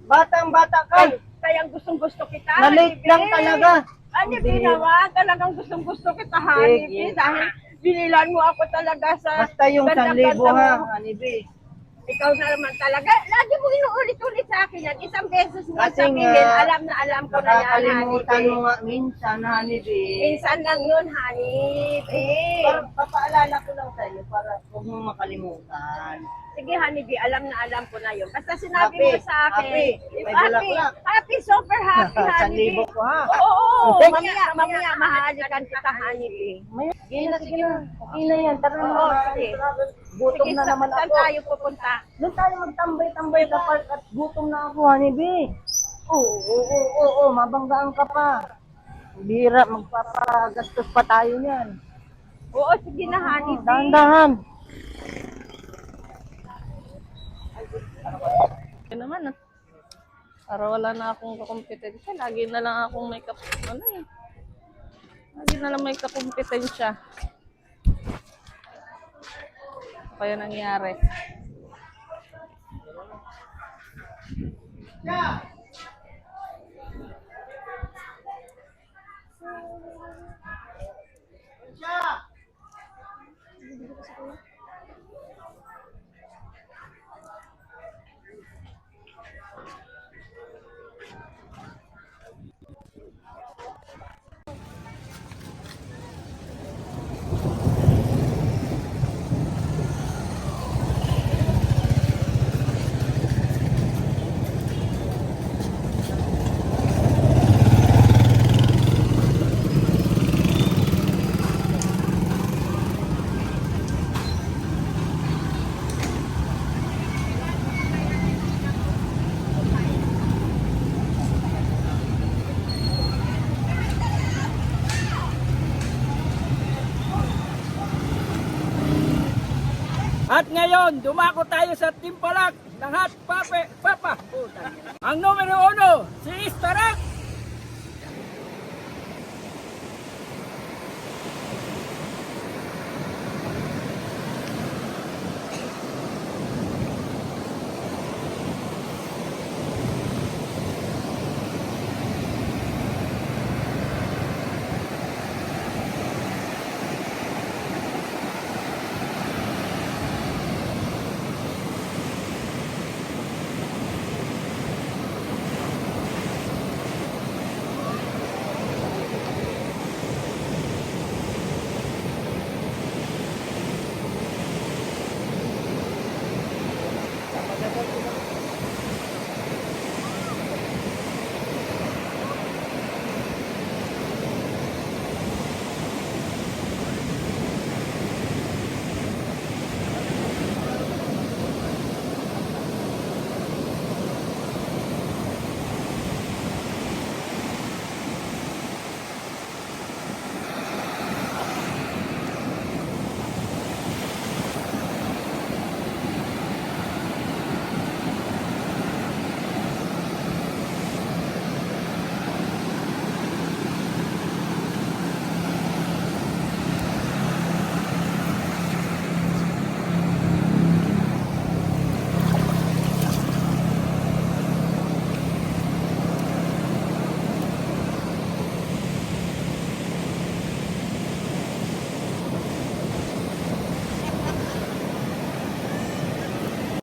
Batang-bata ka. Kayang gustong-gusto kita. Na-late Honeybee. lang talaga. Honeybee naman, talagang gustong-gusto kita, Honeybee. Sige. Dahil binilan mo ako talaga sa... Basta yung 1,000 ganda-ganda ha, mo. Nibri. Ikaw na naman talaga. Lagi mo inuulit-ulit sa akin yan. Isang beses mo Kasi sabihin, nga, alam ko na yan, Nakakalimutan Honeybee. mo nga minsan, Nibri. Minsan lang yun, Honeybee. Para papaalala ko lang sa'yo para huwag mo makalimutan. Sige, Honeybee, alam na alam ko na yun. Basta sinabi Happy, mo sa akin. happy. May bulaklak. Happy, super happy, Honeybee. 1,000 ko ha. Oo, Thank mamaya, mahalikan kita, Honeybee. Sige na. Okay na yan. Tara Oo, na. sige. Gutom Sige, na naman saan ako. tayo pupunta? Doon tayo magtambay-tambay sa park at gutom na ako, Honeybee. Oo, mabanggaan ka pa. Bira, magpapagastos pa tayo niyan. Oo, sige na, Honeybee. Dahan-dahan. Kaya naman para wala na akong kakompetensya. Lagi na lang akong may Lagi na lang may kakompetensya. Ano kaya nangyari? At ngayon, dumako tayo sa Timpalak ng Hot Papa. Ang numero 1, si Istarak.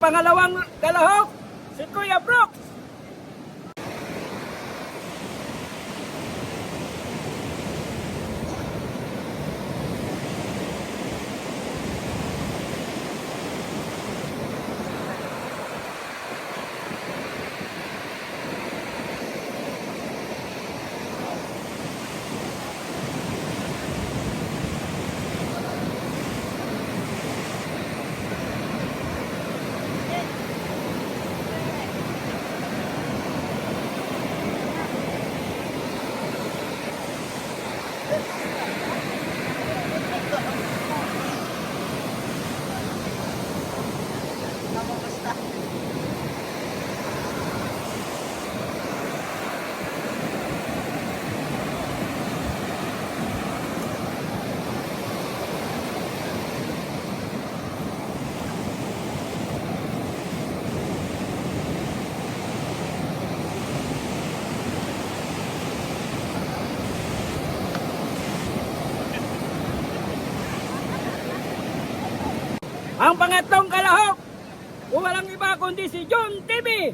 Pangalawang kalahok, si Kuya Brooks. Ang pangatlong kalahok, walang iba kundi si John TV.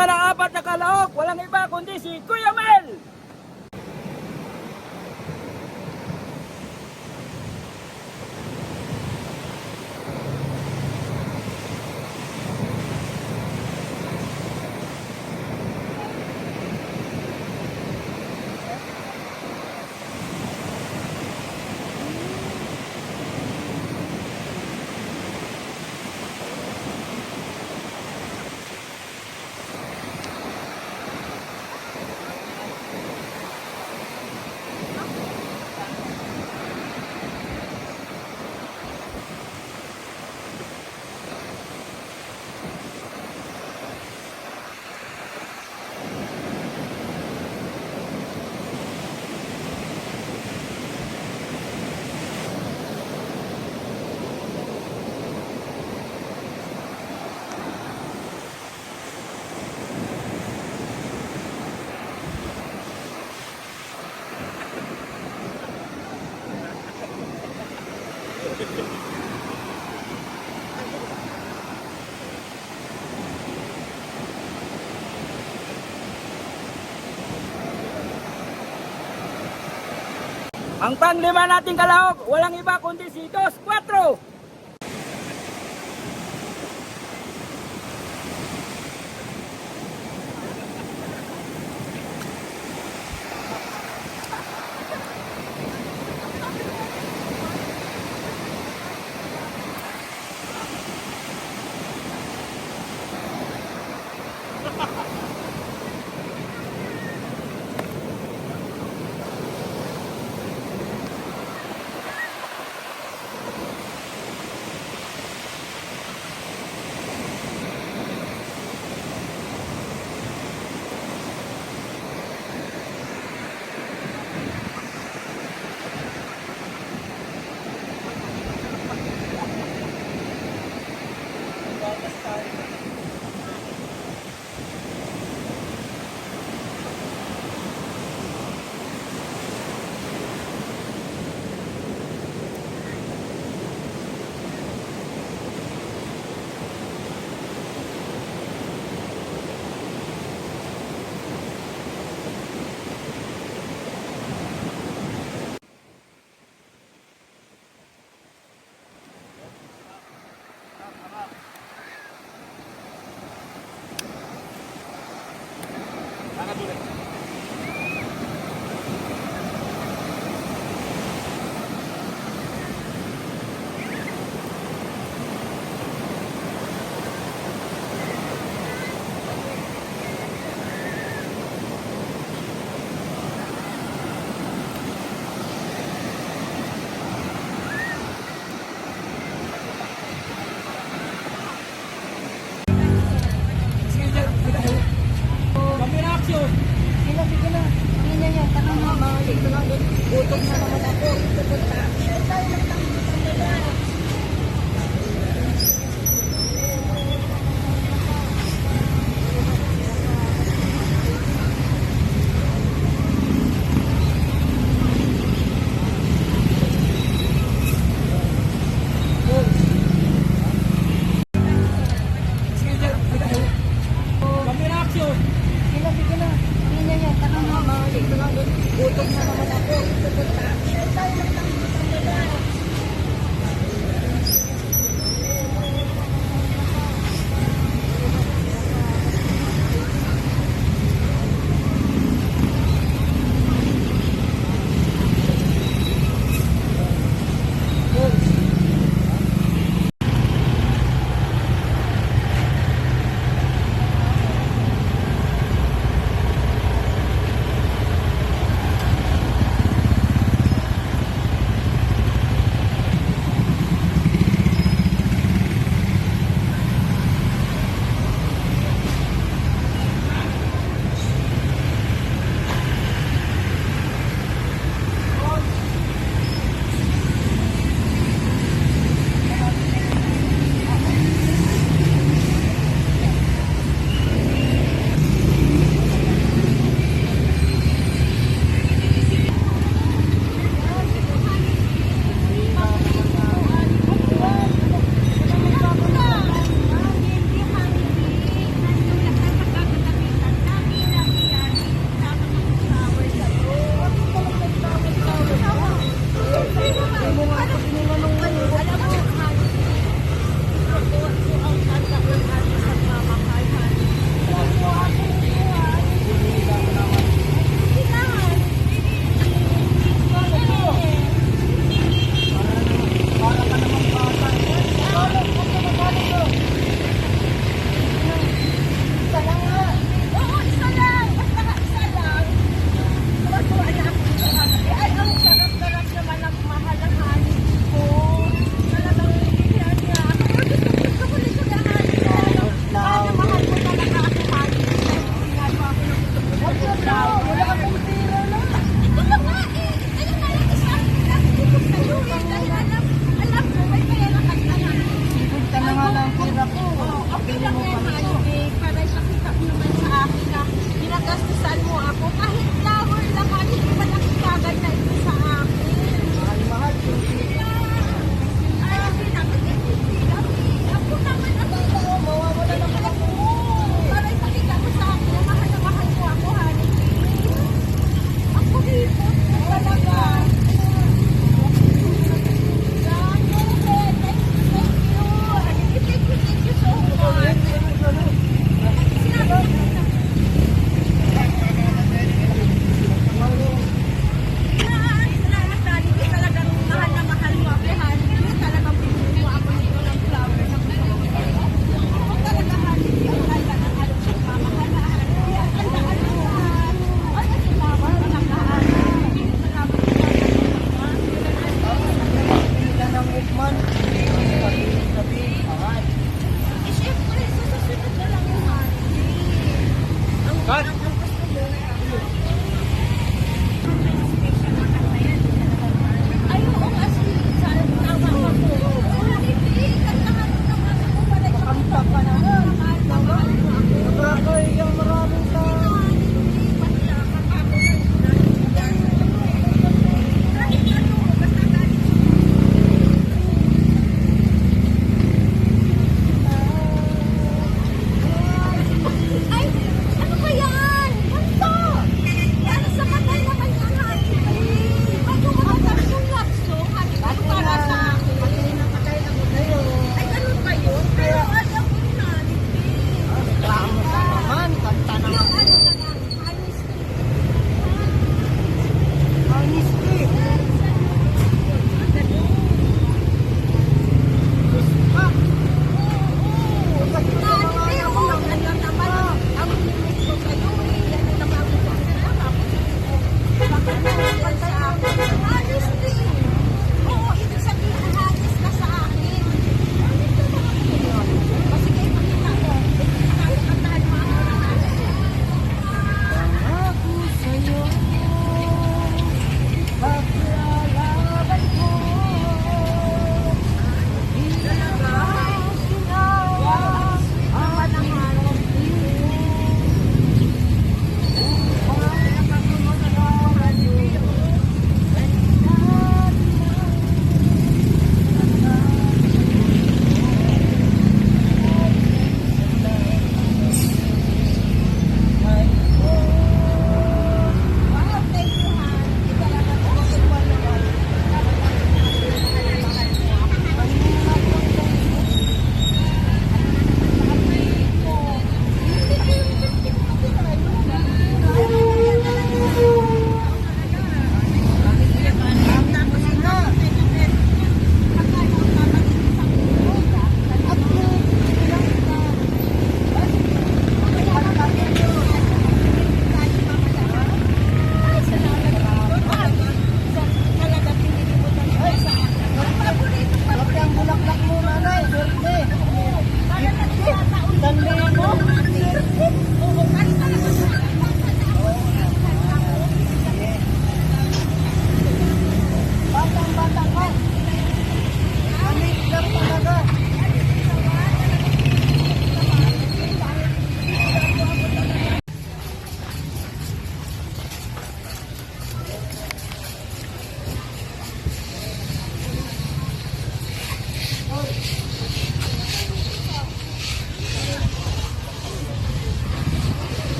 Ang apat na kalahok, walang iba kundi si Kuya Mel. Ang panglima nating kalahok, walang iba kundi si Dos 4. Gutom na naman ako. Pupunta. Tayo lang lang dito. Gutom na naman ako. Pupunta. Tayo lang lang dito.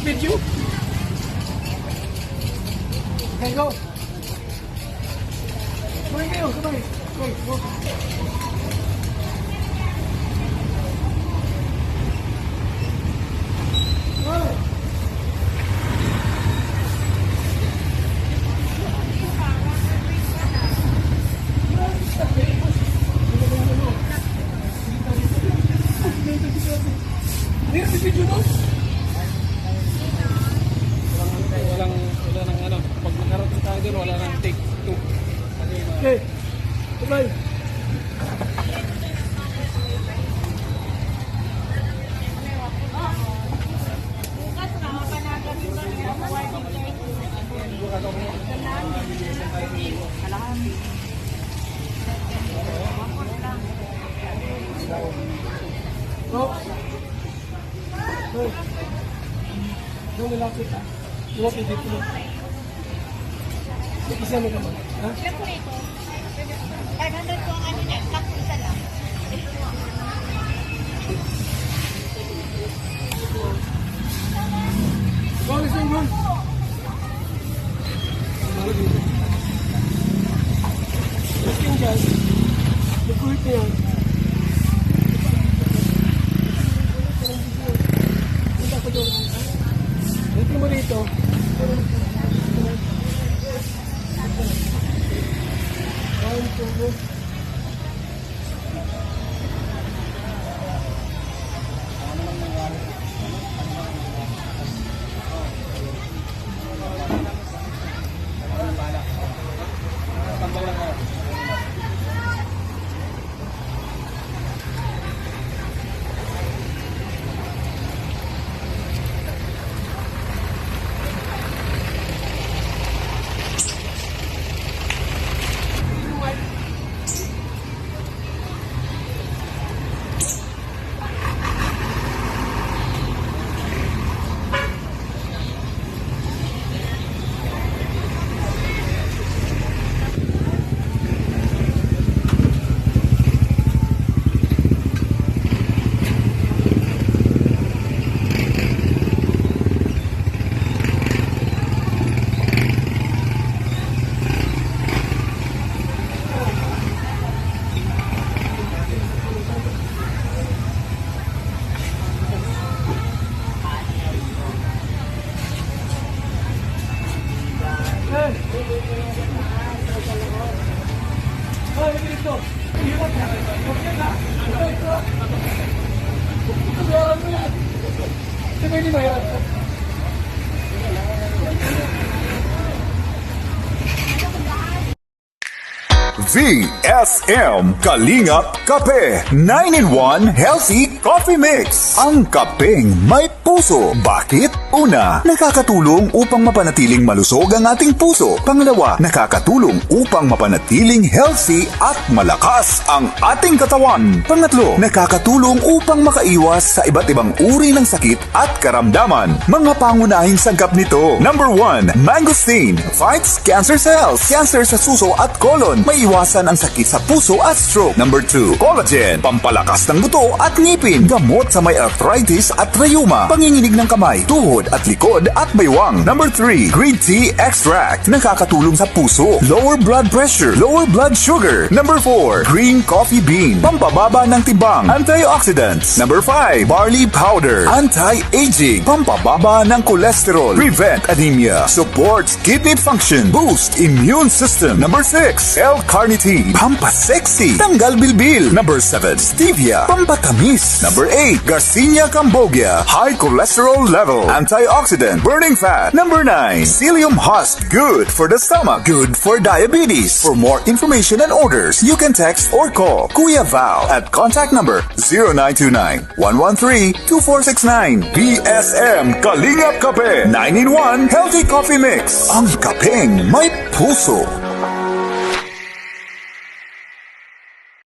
Video. Okay, go. Sabay kayo, sabay. Okay, go. Wala nang ano, pag nakarating tayo doon, wala nang take 2. Okay, sabay. Go, malapit ka. Lumapit dito. Isa mo naman. Ha? Ilan po ito? 500 po ang ano niya. Takpo isa lang. Go, listen, go. Listen dyan. Nagkuhit na yan. Punta ko doon. Dito mo dito. VSM Kalingap Kape 9-in-1 Healthy Coffee Mix. Ang kapeng may puso. Bakit? Una, nakakatulong upang mapanatiling malusog ang ating puso. Pangalawa, nakakatulong upang mapanatiling healthy at malakas ang ating katawan. Pangatlo, nakakatulong upang makaiwas sa iba't ibang uri ng sakit at karamdaman. Mga pangunahing sangkap nito. Number 1, mangosteen fights cancer cells. Cancer sa suso at colon. May iwasan ang sakit sa puso at stroke. Number 2, collagen, pampalakas ng buto at ngipin. Gamot sa may arthritis at rheuma. Panginginig ng kamay, tuhod at likod at baywang. Number 3, green tea extract. Nakakatulong sa puso. Lower blood pressure, lower blood sugar. Number 4, green coffee bean. Pampababa ng timbang. Antioxidants. Number 5, barley powder. Anti-aging. Pampababa ng cholesterol. Prevent anemia. Supports kidney function. Boost immune system. Number 6, L-carnitine. Pampasexy. Tanggal bilbil. Number 7, stevia. Pampatamis. Number 8, Garcinia cambogia. High cholesterol level. Antioxidant. Burning fat. Number 9, psyllium husk. Good for the stomach. Good for diabetes. For more information and orders, you can text or call Kuya Val at contact number 0929-113-2469. BSM Kalingap Kape 9-in-1 Healthy Coffee Mix. Ang kapeng may puso.